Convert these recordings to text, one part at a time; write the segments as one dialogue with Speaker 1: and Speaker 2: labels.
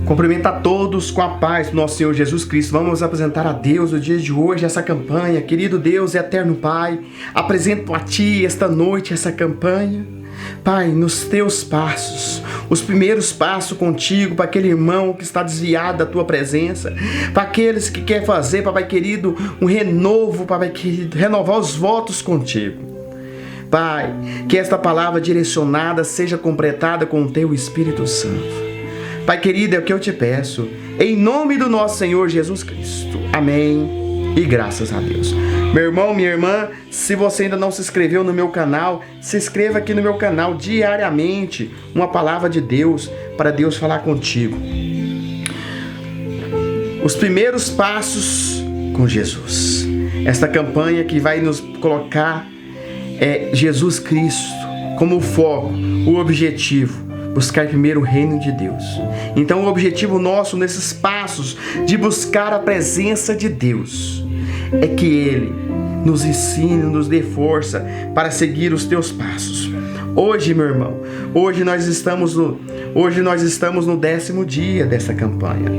Speaker 1: Cumprimento a todos com a paz do nosso Senhor Jesus Cristo. Vamos apresentar a Deus no dia de hoje essa campanha. Querido Deus e eterno Pai, apresento a Ti esta noite essa campanha. Pai, nos Teus passos, os primeiros passos contigo, para aquele irmão que está desviado da Tua presença, para aqueles que quer fazer, Papai querido, um renovo, Papai querido, renovar os votos contigo. Pai, que esta palavra direcionada seja completada com o Teu Espírito Santo. Pai querido, é o que eu te peço, em nome do nosso Senhor Jesus Cristo. Amém e graças a Deus. Meu irmão, minha irmã, se você ainda não se inscreveu no meu canal, se inscreva aqui no meu canal diariamente, uma palavra de Deus, para Deus falar contigo. Os primeiros passos com Jesus. Esta campanha que vai nos colocar Jesus Cristo como o foco, o objetivo. Buscar primeiro o reino de Deus. Então o objetivo nosso nesses passos de buscar a presença de Deus é que Ele nos ensine, nos dê força para seguir os teus passos. Hoje, meu irmão, hoje nós estamos no 10º dia dessa campanha.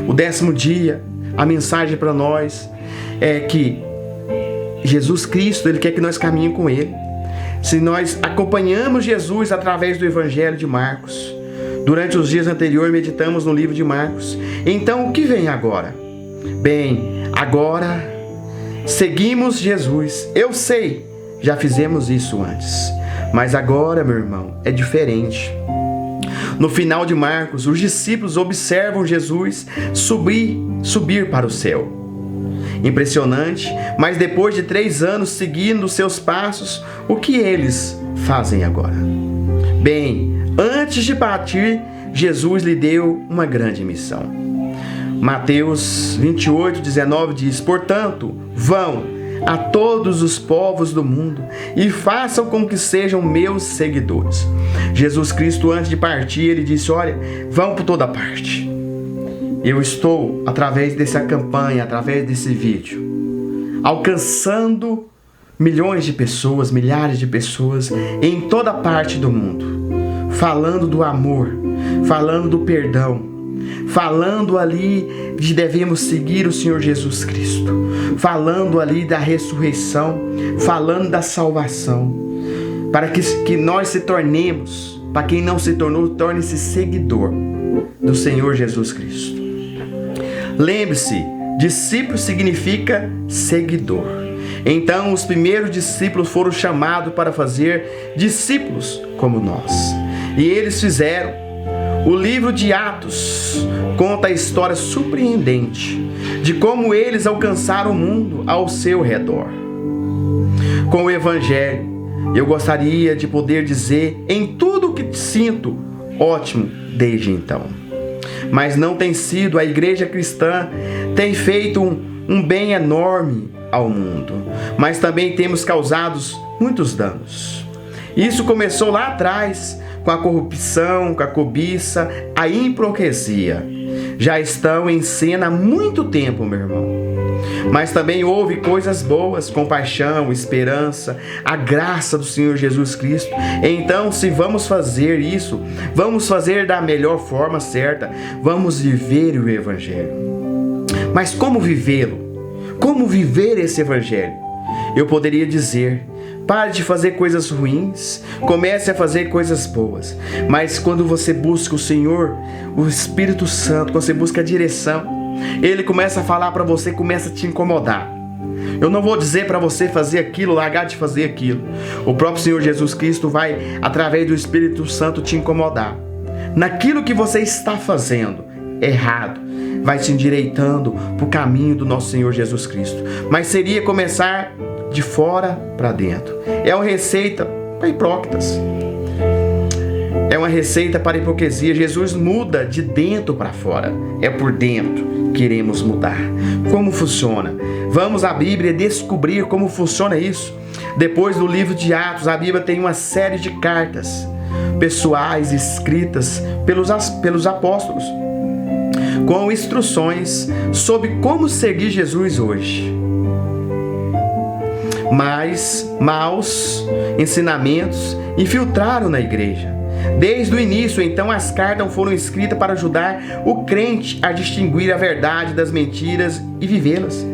Speaker 1: O 10º dia, a mensagem para nós é que Jesus Cristo, Ele quer que nós caminhemos com Ele. Se nós acompanhamos Jesus através do Evangelho de Marcos, durante os dias anteriores meditamos no livro de Marcos, então o que vem agora? Bem, agora seguimos Jesus. Eu sei, já fizemos isso antes, mas agora, meu irmão, é diferente. No final de Marcos, os discípulos observam Jesus subir para o céu. Impressionante, mas depois de 3 anos seguindo seus passos, o que eles fazem agora? Bem, antes de partir, Jesus lhe deu uma grande missão. Mateus 28:19 diz: portanto, vão a todos os povos do mundo e façam com que sejam meus seguidores. Jesus Cristo, antes de partir, ele disse: olha, vão por toda parte. Eu estou, através dessa campanha, através desse vídeo, alcançando milhões de pessoas, milhares de pessoas em toda parte do mundo, falando do amor, falando do perdão, falando ali de devemos seguir o Senhor Jesus Cristo, falando ali da ressurreição, falando da salvação, para que nós se tornemos, para quem não se tornou, torne-se seguidor do Senhor Jesus Cristo. Lembre-se, discípulo significa seguidor. Então, os primeiros discípulos foram chamados para fazer discípulos como nós. E eles fizeram. O livro de Atos conta a história surpreendente de como eles alcançaram o mundo ao seu redor. Com o Evangelho, eu gostaria de poder dizer em tudo o que sinto, ótimo desde então. Mas não tem sido, a igreja cristã tem feito um bem enorme ao mundo, mas também temos causado muitos danos. Isso começou lá atrás, com a corrupção, com a cobiça, a hipocrisia. Já estão em cena há muito tempo, meu irmão. Mas também houve coisas boas, compaixão, esperança, a graça do Senhor Jesus Cristo. Então, se vamos fazer isso, vamos fazer da melhor forma certa, vamos viver o Evangelho. Mas como vivê-lo? Como viver esse Evangelho? Eu poderia dizer: pare de fazer coisas ruins, comece a fazer coisas boas. Mas quando você busca o Senhor, o Espírito Santo, quando você busca a direção, Ele começa a falar para você, começa a te incomodar. Eu não vou dizer para você fazer aquilo, largar de fazer aquilo. O próprio Senhor Jesus Cristo vai, através do Espírito Santo, te incomodar. Naquilo que você está fazendo errado, vai te endireitando para o caminho do nosso Senhor Jesus Cristo. Mas seria começar de fora para dentro. É uma receita para hipócritas. É uma receita para a hipocrisia. Jesus muda de dentro para fora. É por dentro que queremos mudar. Como funciona? Vamos à Bíblia descobrir como funciona isso. Depois do livro de Atos, a Bíblia tem uma série de cartas pessoais escritas pelos apóstolos, com instruções sobre como seguir Jesus hoje. Mas maus ensinamentos infiltraram na igreja. Desde o início, então, as cartas foram escritas para ajudar o crente a distinguir a verdade das mentiras e vivê-las.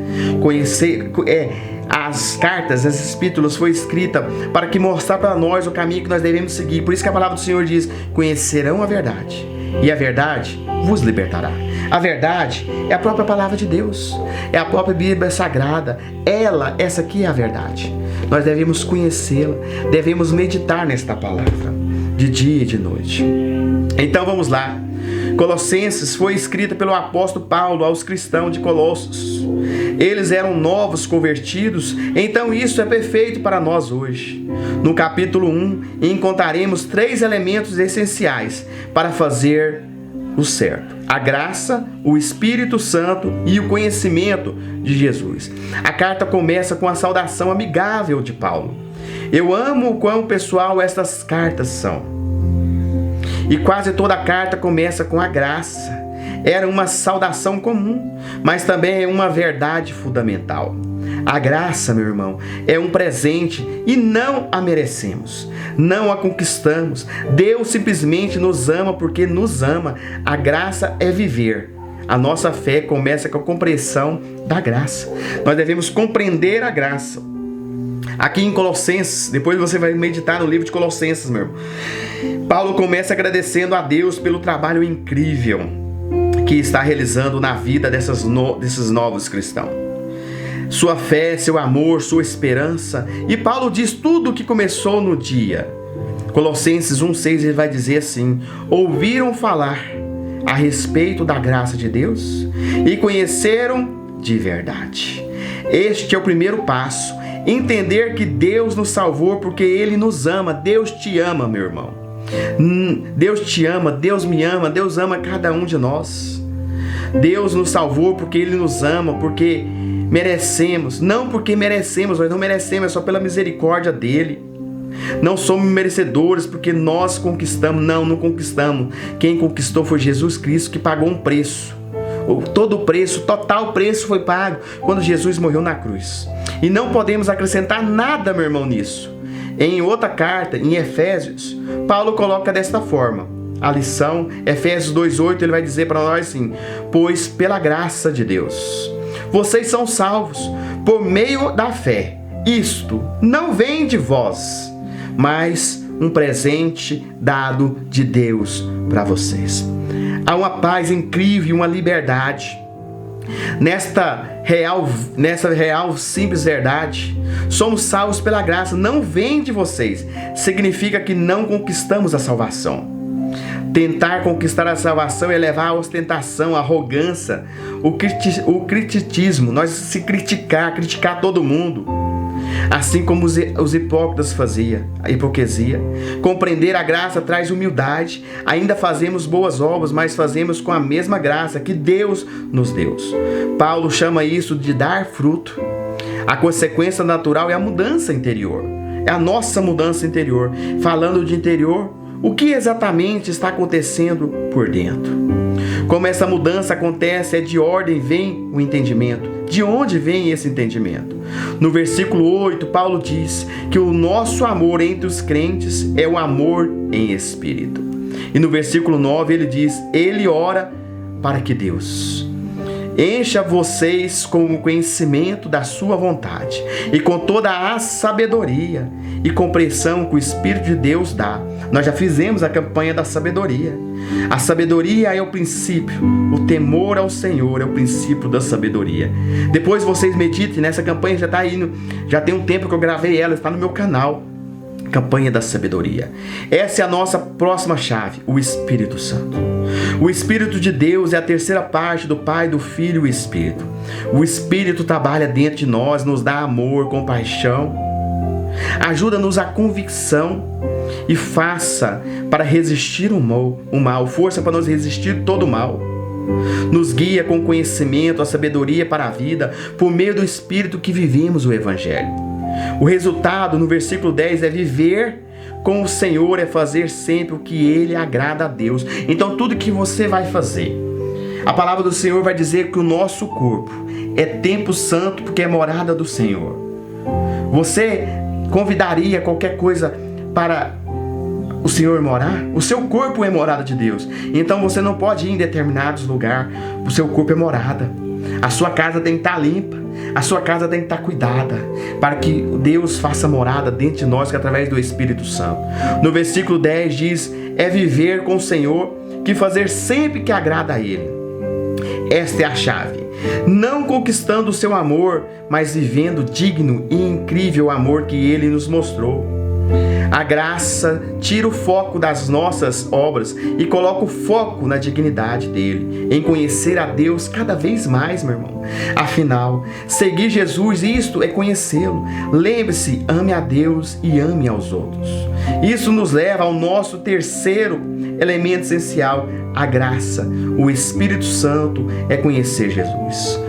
Speaker 1: As cartas, as epístolas, foi escrita para que mostrar para nós o caminho que nós devemos seguir. Por isso que a palavra do Senhor diz: conhecerão a verdade, e a verdade vos libertará. A verdade é a própria palavra de Deus, é a própria Bíblia Sagrada. Essa aqui é a verdade. Nós devemos conhecê-la, devemos meditar nesta palavra, de dia e de noite. Então vamos lá. Colossenses foi escrita pelo apóstolo Paulo aos cristãos de Colossos. Eles eram novos convertidos, então isso é perfeito para nós hoje. No capítulo 1, encontraremos 3 elementos essenciais para fazer o certo: a graça, o Espírito Santo e o conhecimento de Jesus. A carta começa com a saudação amigável de Paulo. Eu amo o quão pessoal estas cartas são. E quase toda a carta começa com a graça. Era uma saudação comum, mas também é uma verdade fundamental. A graça, meu irmão, é um presente e não a merecemos, não a conquistamos. Deus simplesmente nos ama porque nos ama. A graça é viver. A nossa fé começa com a compreensão da graça. Nós devemos compreender a graça. Aqui em Colossenses, depois você vai meditar no livro de Colossenses, meu irmão. Paulo começa agradecendo a Deus pelo trabalho incrível que está realizando na vida desses novos cristãos. Sua fé, seu amor, sua esperança. E Paulo diz tudo o que começou no dia. Colossenses 1,6 ele vai dizer assim: ouviram falar a respeito da graça de Deus e conheceram de verdade. Este é o primeiro passo. Entender que Deus nos salvou porque Ele nos ama. Deus te ama, meu irmão. Deus te ama, Deus me ama, Deus ama cada um de nós. Deus nos salvou porque Ele nos ama, porque merecemos. Não porque merecemos, nós não merecemos, é só pela misericórdia dEle. Não somos merecedores porque nós conquistamos. Não conquistamos. Quem conquistou foi Jesus Cristo, que pagou um preço. Todo o preço, total preço foi pago quando Jesus morreu na cruz. E não podemos acrescentar nada, meu irmão, nisso. Em outra carta, em Efésios, Paulo coloca desta forma a lição. Efésios 2,8, ele vai dizer para nós assim: pois pela graça de Deus, vocês são salvos por meio da fé. Isto não vem de vós, mas um presente dado de Deus para vocês. Há uma paz incrível e uma liberdade nessa real simples verdade. Somos salvos pela graça, não vem de vocês. Significa que não conquistamos a salvação. Tentar conquistar a salvação é levar à ostentação, à arrogância, o criticismo, nós se criticar todo mundo. Assim como os hipócritas faziam, a hipocrisia. Compreender a graça traz humildade. Ainda fazemos boas obras, mas fazemos com a mesma graça que Deus nos deu. Paulo chama isso de dar fruto. A consequência natural é a mudança interior. É a nossa mudança interior. Falando de interior, o que exatamente está acontecendo por dentro? Como essa mudança acontece, é de ordem vem o entendimento. De onde vem esse entendimento? No versículo 8, Paulo diz que o nosso amor entre os crentes é o amor em espírito. E no versículo 9 ele diz: ele ora para que Deus encha vocês com o conhecimento da sua vontade e com toda a sabedoria e compreensão que o Espírito de Deus dá. Nós já fizemos a campanha da sabedoria. A sabedoria é o princípio, o temor ao Senhor é o princípio da sabedoria. Depois vocês meditem nessa campanha, já está indo, já tem um tempo que eu gravei ela, está no meu canal. Campanha da sabedoria. Essa é a nossa próxima chave, o Espírito Santo. O Espírito de Deus é a terceira parte do Pai, do Filho e o Espírito. O Espírito trabalha dentro de nós, nos dá amor, compaixão, ajuda-nos a convicção e faça para resistir o mal, força para nos resistir todo o mal. Nos guia com conhecimento, a sabedoria para a vida, por meio do Espírito que vivemos o Evangelho. O resultado, no versículo 10, é viver com o Senhor, é fazer sempre o que Ele agrada a Deus. Então tudo que você vai fazer, a palavra do Senhor vai dizer que o nosso corpo é templo santo porque é morada do Senhor. Você convidaria qualquer coisa para o Senhor morar? O seu corpo é morada de Deus. Então você não pode ir em determinados lugares. O seu corpo é morada. A sua casa tem que estar limpa. A sua casa tem que estar cuidada, para que Deus faça morada dentro de nós, que através do Espírito Santo. No versículo 10 diz: é viver com o Senhor, que fazer sempre que agrada a Ele. Esta é a chave. Não conquistando o seu amor, mas vivendo digno e incrível amor que Ele nos mostrou. A graça tira o foco das nossas obras e coloca o foco na dignidade dele, em conhecer a Deus cada vez mais, meu irmão. Afinal, seguir Jesus, isto é conhecê-lo. Lembre-se, ame a Deus e ame aos outros. Isso nos leva ao nosso terceiro elemento essencial, a graça. O Espírito Santo é conhecer Jesus.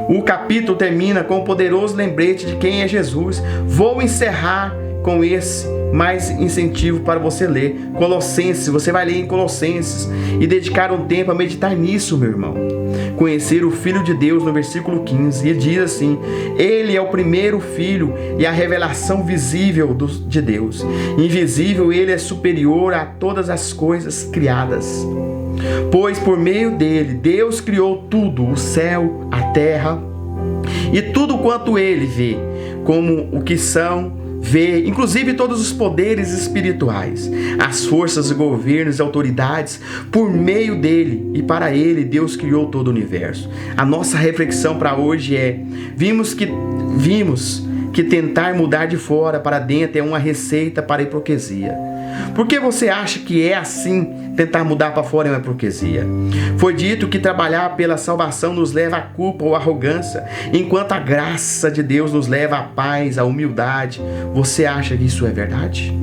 Speaker 1: O capítulo termina com um poderoso lembrete de quem é Jesus. Vou encerrar com esse mais incentivo para você ler Colossenses. Você vai ler em Colossenses e dedicar um tempo a meditar nisso, meu irmão. Conhecer o Filho de Deus, no versículo 15, ele diz assim: Ele é o primeiro Filho e a revelação visível de Deus. Invisível, ele é superior a todas as coisas criadas. Pois por meio dele, Deus criou tudo, o céu, a terra e tudo quanto ele vê, como o que são, vê, inclusive todos os poderes espirituais, as forças, governos e autoridades. Por meio dele e para ele, Deus criou todo o universo. A nossa reflexão para hoje é: vimos que tentar mudar de fora para dentro é uma receita para a hipocrisia. Por que você acha que é assim? Tentar mudar para fora é uma hipocrisia. Foi dito que trabalhar pela salvação nos leva à culpa ou à arrogância, enquanto a graça de Deus nos leva à paz, à humildade. Você acha que isso é verdade?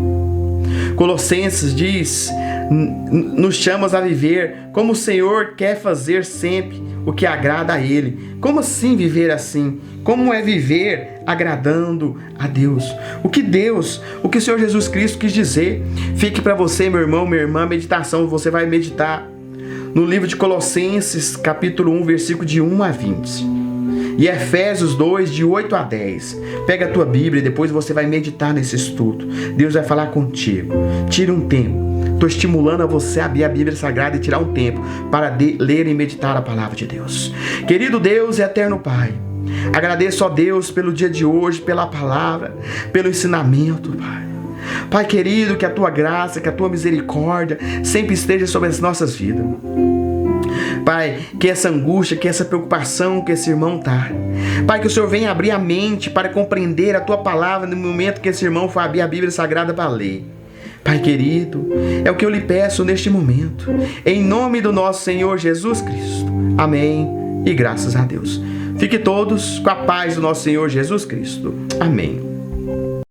Speaker 1: Colossenses diz: nos chamas a viver como o Senhor quer fazer sempre o que agrada a Ele. Como assim viver assim? Como é viver agradando a Deus? O que o Senhor Jesus Cristo quis dizer? Fique para você, meu irmão, minha irmã, meditação. Você vai meditar no livro de Colossenses, capítulo 1, versículo de 1 a 20. E Efésios 2, de 8 a 10. Pega a tua Bíblia e depois você vai meditar nesse estudo. Deus vai falar contigo. Tira um tempo. Estou estimulando a você a abrir a Bíblia Sagrada e tirar um tempo para ler e meditar a palavra de Deus. Querido Deus e eterno Pai, agradeço a Deus pelo dia de hoje, pela palavra, pelo ensinamento, Pai. Pai querido, que a tua graça, que a tua misericórdia sempre esteja sobre as nossas vidas. Pai, que essa angústia, que essa preocupação que esse irmão está, Pai, que o Senhor venha abrir a mente para compreender a tua palavra no momento que esse irmão for abrir a Bíblia Sagrada para ler. Pai querido, é o que eu lhe peço neste momento, em nome do nosso Senhor Jesus Cristo. Amém e graças a Deus. Fique todos com a paz do nosso Senhor Jesus Cristo. Amém.